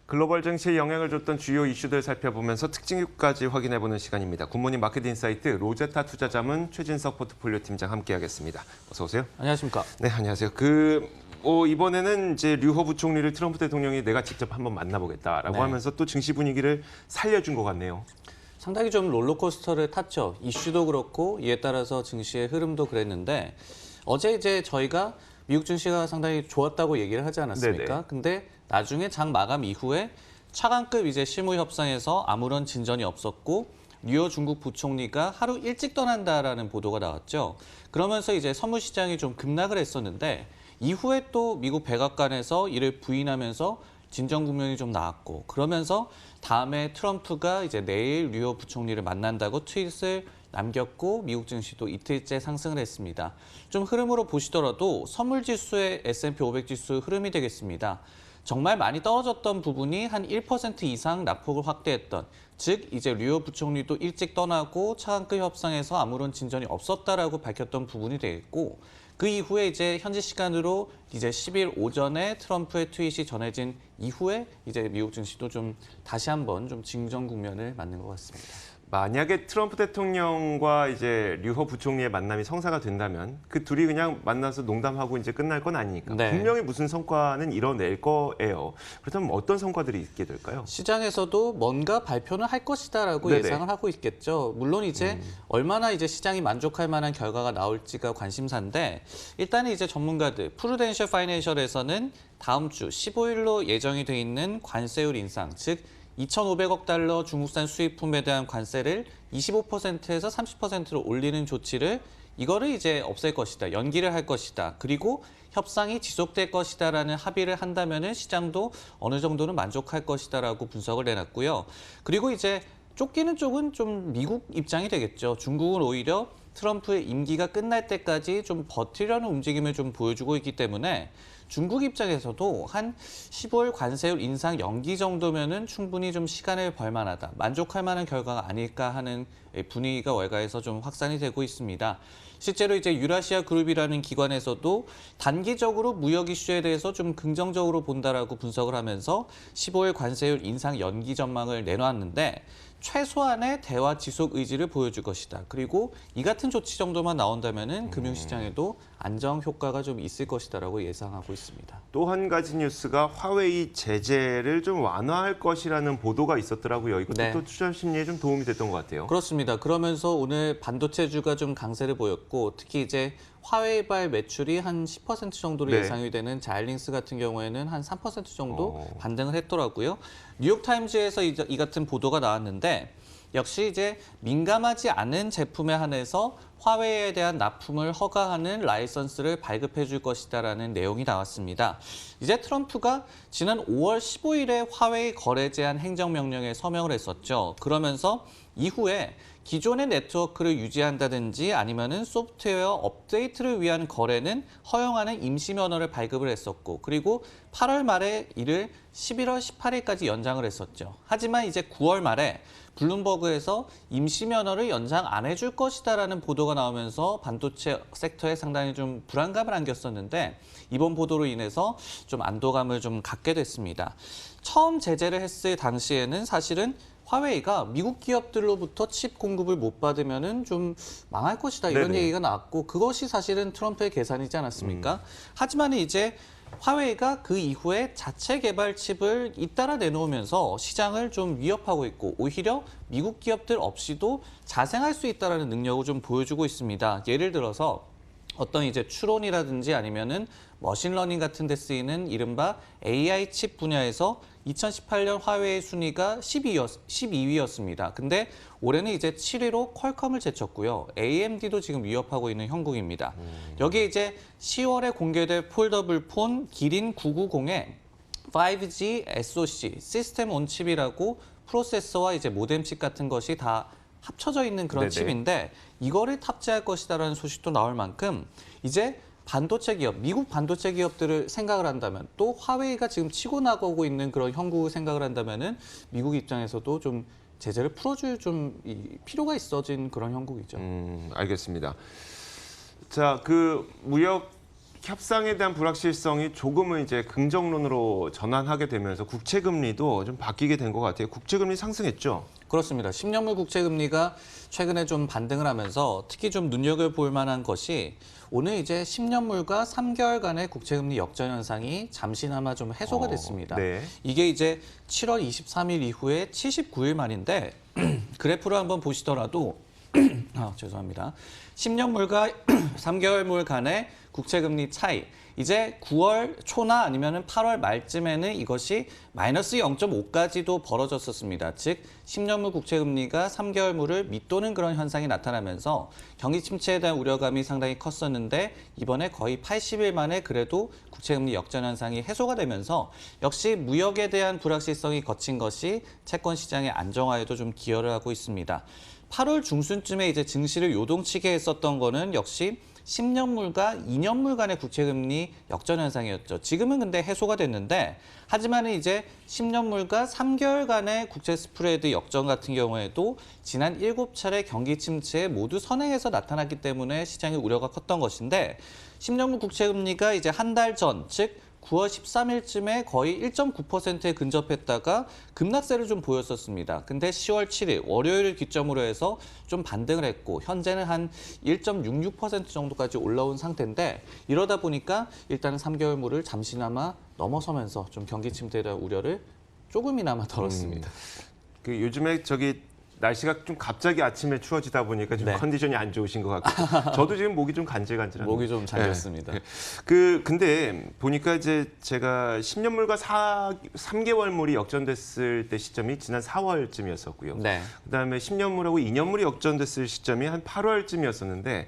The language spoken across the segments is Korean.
글로벌 증시에 영향을 줬던 주요 이슈들 살펴보면서 특징까지 확인해보는 시간입니다. 굿모닝 마켓 인사이트 로제타 투자자문 최진석 포트폴리오 팀장 함께하겠습니다. 어서 오세요. 안녕하십니까. 네, 안녕하세요. 이번에는 이제 류호 부총리를 트럼프 대통령이 내가 직접 한번 만나보겠다라고 네. 하면서 또 증시 분위기를 살려준 것 같네요. 상당히 좀 롤러코스터를 탔죠. 이슈도 그렇고 이에 따라서 증시의 흐름도 그랬는데 어제 이제 저희가 미국 증시가 상당히 좋았다고 얘기를 하지 않았습니까? 네네. 근데 나중에 장 마감 이후에 차관급 이제 실무 협상에서 아무런 진전이 없었고 류호 중국 부총리가 하루 일찍 떠난다라는 보도가 나왔죠. 그러면서 이제 선물 시장이 좀 급락을 했었는데 이후에 또 미국 백악관에서 이를 부인하면서 진정 국면이 좀 나왔고 그러면서 다음에 트럼프가 이제 내일 류호 부총리를 만난다고 트윗을 남겼고 미국 증시도 이틀째 상승을 했습니다. 좀 흐름으로 보시더라도 선물 지수의 S&P 500 지수 흐름이 되겠습니다. 정말 많이 떨어졌던 부분이 한 1% 이상 낙폭을 확대했던, 즉 이제 류호 부총리도 일찍 떠나고 차관급 협상에서 아무런 진전이 없었다라고 밝혔던 부분이 되겠고 그 이후에 이제 현지 시간으로 이제 10일 오전에 트럼프의 트윗이 전해진 이후에 이제 미국 증시도 좀 다시 한번 좀 진정 국면을 맞는 것 같습니다. 만약에 트럼프 대통령과 이제 류호 부총리의 만남이 성사가 된다면 그 둘이 그냥 만나서 농담하고 이제 끝날 건 아니니까 네. 분명히 무슨 성과는 이뤄낼 거예요. 그렇다면 어떤 성과들이 있게 될까요? 시장에서도 뭔가 발표는 할 것이다라고 네네. 예상을 하고 있겠죠. 물론 이제 얼마나 이제 시장이 만족할 만한 결과가 나올지가 관심사인데 일단은 이제 전문가들 프루덴셜 파이낸셜에서는 다음 주 15일로 예정이 돼 있는 관세율 인상, 즉 2,500억 달러 중국산 수입품에 대한 관세를 25%에서 30%로 올리는 조치를 이거를 이제 없앨 것이다, 연기를 할 것이다. 그리고 협상이 지속될 것이다라는 합의를 한다면은 시장도 어느 정도는 만족할 것이다라고 분석을 내놨고요. 그리고 이제 쫓기는 쪽은 좀 미국 입장이 되겠죠. 중국은 오히려 트럼프의 임기가 끝날 때까지 좀 버티려는 움직임을 좀 보여주고 있기 때문에 중국 입장에서도 한 15일 관세율 인상 연기 정도면은 충분히 좀 시간을 벌 만하다, 만족할 만한 결과가 아닐까 하는 분위기가 월가에서 좀 확산이 되고 있습니다. 실제로 이제 유라시아 그룹이라는 기관에서도 단기적으로 무역 이슈에 대해서 좀 긍정적으로 본다라고 분석을 하면서 15일 관세율 인상 연기 전망을 내놓았는데 최소한의 대화 지속 의지를 보여줄 것이다. 그리고 이 같은 조치 정도만 나온다면은 금융시장에도 안정 효과가 좀 있을 것이다라고 예상하고 있습니다. 또 한 가지 뉴스가 화웨이 제재를 좀 완화할 것이라는 보도가 있었더라고요. 이것도 네. 또 투자 심리에 좀 도움이 됐던 것 같아요. 그렇습니다. 그러면서 오늘 반도체주가 좀 강세를 보였고 특히 이제 화웨이발 매출이 한 10% 정도로 네. 예상이 되는 자일링스 같은 경우에는 한 3% 정도 반등을 했더라고요. 뉴욕타임즈에서 이 같은 보도가 나왔는데 역시 이제 민감하지 않은 제품에 한해서 화웨이에 대한 납품을 허가하는 라이선스를 발급해 줄 것이다라는 내용이 나왔습니다. 이제 트럼프가 지난 5월 15일에 화웨이 거래 제한 행정명령에 서명을 했었죠. 그러면서 이후에 기존의 네트워크를 유지한다든지 아니면은 소프트웨어 업데이트를 위한 거래는 허용하는 임시 면허를 발급을 했었고 그리고 8월 말에 이를 11월 18일까지 연장을 했었죠. 하지만 이제 9월 말에 블룸버그에서 임시 면허를 연장 안 해줄 것이다라는 보도가 나오면서 반도체 섹터에 상당히 좀 불안감을 안겼었는데 이번 보도로 인해서 좀 안도감을 좀 갖게 됐습니다. 처음 제재를 했을 당시에는 사실은 화웨이가 미국 기업들로부터 칩 공급을 못 받으면은 좀 망할 것이다 이런 네네. 얘기가 나왔고 그것이 사실은 트럼프의 계산이지 않았습니까? 하지만 이제 화웨이가 그 이후에 자체 개발 칩을 잇따라 내놓으면서 시장을 좀 위협하고 있고 오히려 미국 기업들 없이도 자생할 수 있다는 능력을 좀 보여주고 있습니다. 예를 들어서 어떤 이제 추론이라든지 아니면은 머신러닝 같은 데 쓰이는 이른바 AI 칩 분야에서 2018년 화웨이 순위가 12위였습니다. 근데 올해는 이제 7위로 퀄컴을 제쳤고요. AMD도 지금 위협하고 있는 형국입니다. 여기에 이제 10월에 공개될 폴더블 폰 기린 990에 5G SoC, 시스템 온 칩이라고 프로세서와 이제 모뎀 칩 같은 것이 다 합쳐져 있는 그런 네네. 칩인데 이거를 탑재할 것이다라는 소식도 나올 만큼 이제 반도체 기업, 미국 반도체 기업들을 생각을 한다면 또 화웨이가 지금 치고 나가고 있는 그런 형국을 생각을 한다면은 미국 입장에서도 좀 제재를 풀어줄 좀 필요가 있어진 그런 형국이죠. 알겠습니다. 자, 그 무역 협상에 대한 불확실성이 조금은 이제 긍정론으로 전환하게 되면서 국채 금리도 좀 바뀌게 된 것 같아요. 국채 금리 상승했죠. 그렇습니다. 10년물 국채 금리가 최근에 좀 반등을 하면서 특히 좀 눈여겨볼 만한 것이 오늘 이제 10년물과 3개월간의 국채 금리 역전 현상이 잠시나마 좀 해소가 됐습니다. 네. 이게 이제 7월 23일 이후에 79일 만인데 그래프를 한번 보시더라도 죄송합니다. 10년물과 3개월물 간의 국채금리 차이. 이제 9월 초나 아니면 8월 말쯤에는 이것이 마이너스 0.5까지도 벌어졌었습니다. 즉 10년물 국채금리가 3개월물을 밑도는 그런 현상이 나타나면서 경기 침체에 대한 우려감이 상당히 컸었는데 이번에 거의 80일 만에 그래도 국채금리 역전 현상이 해소가 되면서 역시 무역에 대한 불확실성이 거친 것이 채권 시장의 안정화에도 좀 기여를 하고 있습니다. 8월 중순쯤에 이제 증시를 요동치게 했었던 거는 역시 10년물과 2년물 간의 국채금리 역전 현상이었죠. 지금은 근데 해소가 됐는데 하지만 이제 10년물과 3개월 간의 국채 스프레드 역전 같은 경우에도 지난 7차례 경기 침체에 모두 선행해서 나타났기 때문에 시장의 우려가 컸던 것인데 10년물 국채금리가 이제 한 달 전, 즉 9월 13일쯤에 거의 1.9%에 근접했다가 급락세를 좀 보였었습니다. 근데 10월 7일 월요일을 기점으로 해서 좀 반등을 했고 현재는 한 1.66% 정도까지 올라온 상태인데 이러다 보니까 일단은 3개월물을 잠시나마 넘어서면서 좀 경기 침체에 대한 우려를 조금이나마 덜었습니다. 그 요즘에 날씨가 좀 갑자기 아침에 추워지다 보니까 좀 네. 컨디션이 안 좋으신 것 같고 저도 지금 목이 좀 간질간질합니다. 목이 좀 잠겼습니다. 네. 근데 보니까 이제 제가 10년물과 3개월물이 역전됐을 때 시점이 지난 4월쯤이었었고요. 네. 그다음에 10년물하고 2년물이 역전됐을 시점이 한 8월쯤이었었는데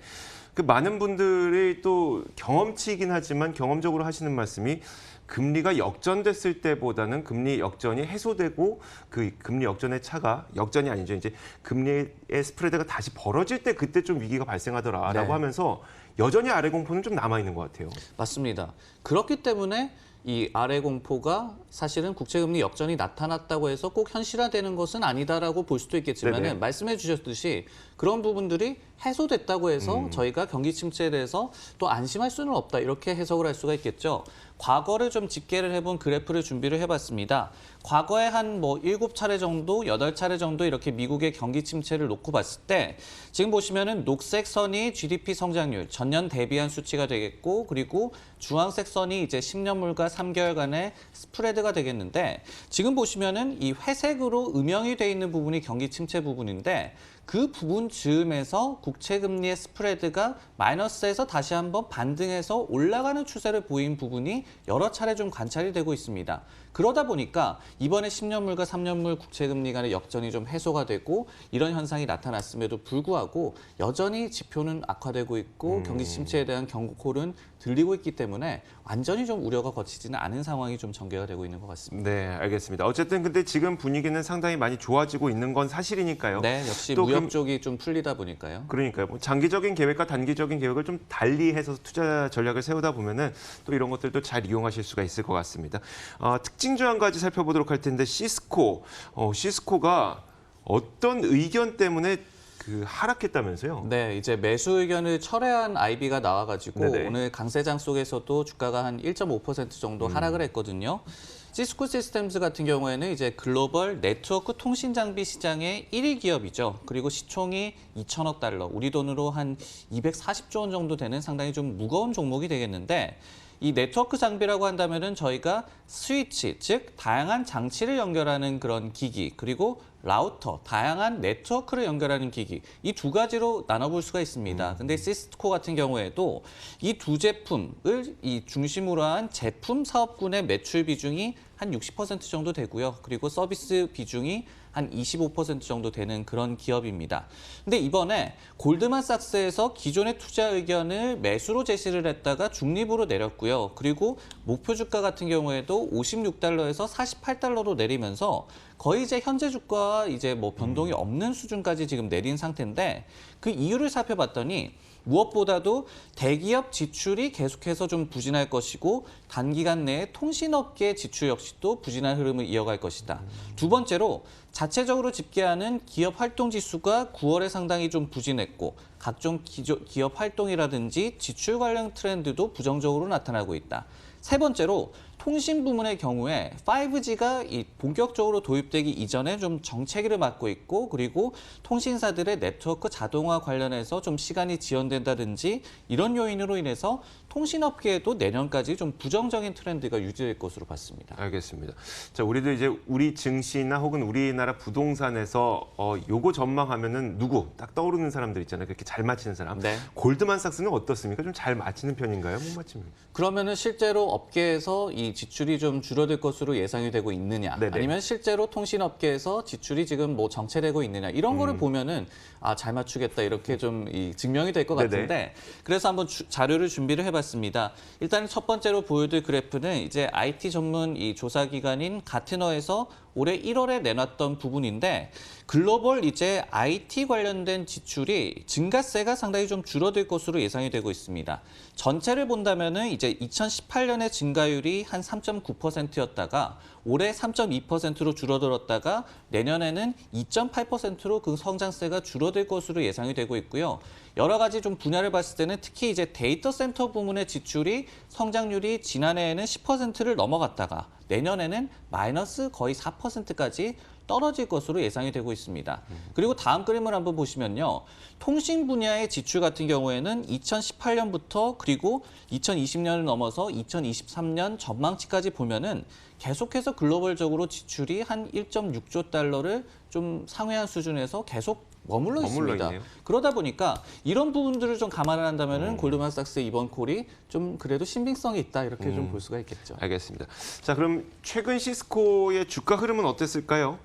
그 많은 분들이 또 경험치이긴 하지만 경험적으로 하시는 말씀이 금리가 역전됐을 때보다는 금리 역전이 해소되고 그 금리 역전의 차가 역전이 아니죠. 이제 금리의 스프레드가 다시 벌어질 때 그때 좀 위기가 발생하더라라고 네. 하면서 여전히 아래 공포는 좀 남아 있는 것 같아요. 맞습니다. 그렇기 때문에 이 아래 공포가 사실은 국채금리 역전이 나타났다고 해서 꼭 현실화되는 것은 아니다라고 볼 수도 있겠지만 말씀해 주셨듯이 그런 부분들이 해소됐다고 해서 저희가 경기 침체에 대해서 또 안심할 수는 없다 이렇게 해석을 할 수가 있겠죠. 과거를 좀 집계를 해본 그래프를 준비를 해봤습니다. 과거에 한 7차례 정도, 8차례 정도 이렇게 미국의 경기 침체를 놓고 봤을 때 지금 보시면은 녹색 선이 GDP 성장률, 전년 대비한 수치가 되겠고 그리고 주황색 선이 이제 10년물과 3개월간의 스프레드가 되겠는데 지금 보시면은 이 회색으로 음영이 돼 있는 부분이 경기 침체 부분인데 그 부분 즈음에서 국채금리의 스프레드가 마이너스에서 다시 한번 반등해서 올라가는 추세를 보인 부분이 여러 차례 좀 관찰이 되고 있습니다. 그러다 보니까 이번에 10년물과 3년물 국채금리 간의 역전이 좀 해소가 되고 이런 현상이 나타났음에도 불구하고 여전히 지표는 악화되고 있고 경기 침체에 대한 경고콜은 들리고 있기 때문에 완전히 좀 우려가 거치지는 않은 상황이 좀 전개가 되고 있는 것 같습니다. 네, 알겠습니다. 어쨌든 근데 지금 분위기는 상당히 많이 좋아지고 있는 건 사실이니까요. 네, 역시 또 무역 쪽이 좀 풀리다 보니까요. 그러니까요. 장기적인 계획과 단기적인 계획을 좀 달리해서 투자 전략을 세우다 보면은 또 이런 것들도 잘 이용하실 수가 있을 것 같습니다. 특징 조항까지 살펴보도록 할 텐데 시스코가 어떤 의견 때문에 하락했다면서요? 네, 이제 매수 의견을 철회한 IB가 나와가지고 네네. 오늘 강세장 속에서도 주가가 한 1.5% 정도 하락을 했거든요. 시스코 시스템즈 같은 경우에는 이제 글로벌 네트워크 통신 장비 시장의 1위 기업이죠. 그리고 시총이 2천억 달러, 우리 돈으로 한 240조 원 정도 되는 상당히 좀 무거운 종목이 되겠는데 이 네트워크 장비라고 한다면은 저희가 스위치, 즉 다양한 장치를 연결하는 그런 기기, 그리고 라우터, 다양한 네트워크를 연결하는 기기, 이 두 가지로 나눠볼 수가 있습니다. 근데 시스코 같은 경우에도 이 두 제품을 이 중심으로 한 제품 사업군의 매출 비중이 한 60% 정도 되고요. 그리고 서비스 비중이 한 25% 정도 되는 그런 기업입니다. 근데 이번에 골드만삭스에서 기존의 투자 의견을 매수로 제시를 했다가 중립으로 내렸고요. 그리고 목표 주가 같은 경우에도 56달러에서 48달러로 내리면서 거의 이제 현재 주가와 이제 변동이 없는 수준까지 지금 내린 상태인데 그 이유를 살펴봤더니 무엇보다도 대기업 지출이 계속해서 좀 부진할 것이고 단기간 내에 통신업계 지출 역시 또 부진한 흐름을 이어갈 것이다. 두 번째로 자체적으로 집계하는 기업 활동 지수가 9월에 상당히 좀 부진했고 각종 기업 활동이라든지 지출 관련 트렌드도 부정적으로 나타나고 있다. 세 번째로 통신 부문의 경우에 5G가 본격적으로 도입되기 이전에 좀 정체기를 맞고 있고 그리고 통신사들의 네트워크 자동화 관련해서 좀 시간이 지연된다든지 이런 요인으로 인해서 통신업계에도 내년까지 좀 부정적인 트렌드가 유지될 것으로 봤습니다. 알겠습니다. 자, 우리도 이제 우리 증시나 혹은 우리나라 부동산에서 요거 전망하면은 누구 딱 떠오르는 사람들 있잖아요. 그렇게 잘 맞히는 사람. 네. 골드만삭스는 어떻습니까? 좀 잘 맞히는 편인가요? 못 맞춥니까? 그러면은 실제로 업계에서 이 지출이 좀 줄어들 것으로 예상이 되고 있느냐, 네네. 아니면 실제로 통신업계에서 지출이 지금 뭐 정체되고 있느냐 이런 거를 보면은 잘 맞추겠다 이렇게 좀 증명이 될 것 네네. 같은데 그래서 한번 자료를 준비를 해봤습니다. 일단 첫 번째로 보여드릴 그래프는 이제 IT 전문 이 조사 기관인 가트너에서 올해 1월에 내놨던 부분인데 글로벌 이제 IT 관련된 지출이 증가세가 상당히 좀 줄어들 것으로 예상이 되고 있습니다. 전체를 본다면은 이제 2018년의 증가율이 한 3.9%였다가 올해 3.2%로 줄어들었다가 내년에는 2.8%로 그 성장세가 줄어들 것으로 예상이 되고 있고요. 여러 가지 좀 분야를 봤을 때는 특히 이제 데이터 센터 부문의 지출이 성장률이 지난해에는 10%를 넘어갔다가 내년에는 마이너스 거의 4%까지 떨어질 것으로 예상이 되고 있습니다. 그리고 다음 그림을 한번 보시면요. 통신 분야의 지출 같은 경우에는 2018년부터 그리고 2020년을 넘어서 2023년 전망치까지 보면은 계속해서 글로벌적으로 지출이 한 1.6조 달러를 좀 상회한 수준에서 계속 머물러 있습니다. 있네요. 그러다 보니까 이런 부분들을 좀 감안을 한다면은 골드만삭스의 이번 콜이 좀 그래도 신빙성이 있다 이렇게 좀 볼 수가 있겠죠. 알겠습니다. 자, 그럼 최근 시스코의 주가 흐름은 어땠을까요?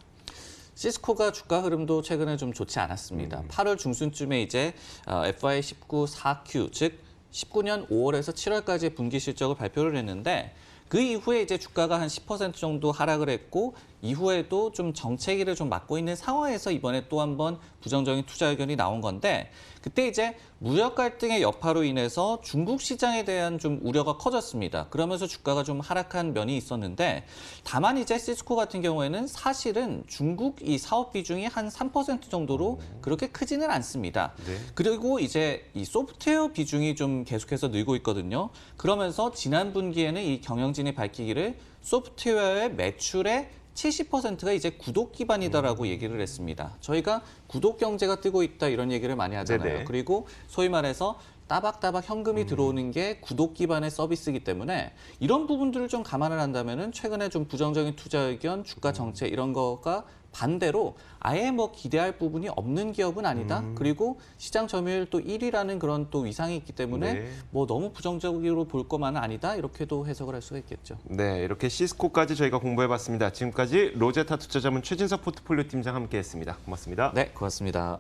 시스코가 주가 흐름도 최근에 좀 좋지 않았습니다. 8월 중순쯤에 이제 FY19 4Q, 즉 19년 5월에서 7월까지 분기 실적을 발표를 했는데 그 이후에 이제 주가가 한 10% 정도 하락을 했고 이후에도 좀 정체기를 좀 맞고 있는 상황에서 이번에 또 한 번 부정적인 투자 의견이 나온 건데 그때 이제 무역 갈등의 여파로 인해서 중국 시장에 대한 좀 우려가 커졌습니다. 그러면서 주가가 좀 하락한 면이 있었는데 다만 이제 시스코 같은 경우에는 사실은 중국 이 사업 비중이 한 3% 정도로 그렇게 크지는 않습니다. 네. 그리고 이제 이 소프트웨어 비중이 좀 계속해서 늘고 있거든요. 그러면서 지난 분기에는 이 경영진이 밝히기를 소프트웨어의 매출의 70%가 이제 구독 기반이다라고 얘기를 했습니다. 저희가 구독 경제가 뜨고 있다 이런 얘기를 많이 하잖아요. 네네. 그리고 소위 말해서 따박따박 현금이 들어오는 게 구독 기반의 서비스이기 때문에 이런 부분들을 좀 감안을 한다면은 최근에 좀 부정적인 투자 의견, 주가 정체 이런 거가 반대로 아예 뭐 기대할 부분이 없는 기업은 아니다. 그리고 시장 점유율 또 1위라는 그런 또 위상이 있기 때문에 네. 뭐 너무 부정적으로 볼 것만은 아니다. 이렇게도 해석을 할 수가 있겠죠. 네, 이렇게 시스코까지 저희가 공부해봤습니다. 지금까지 로제타 투자자문 최진석 포트폴리오 팀장 함께했습니다. 고맙습니다. 네, 고맙습니다.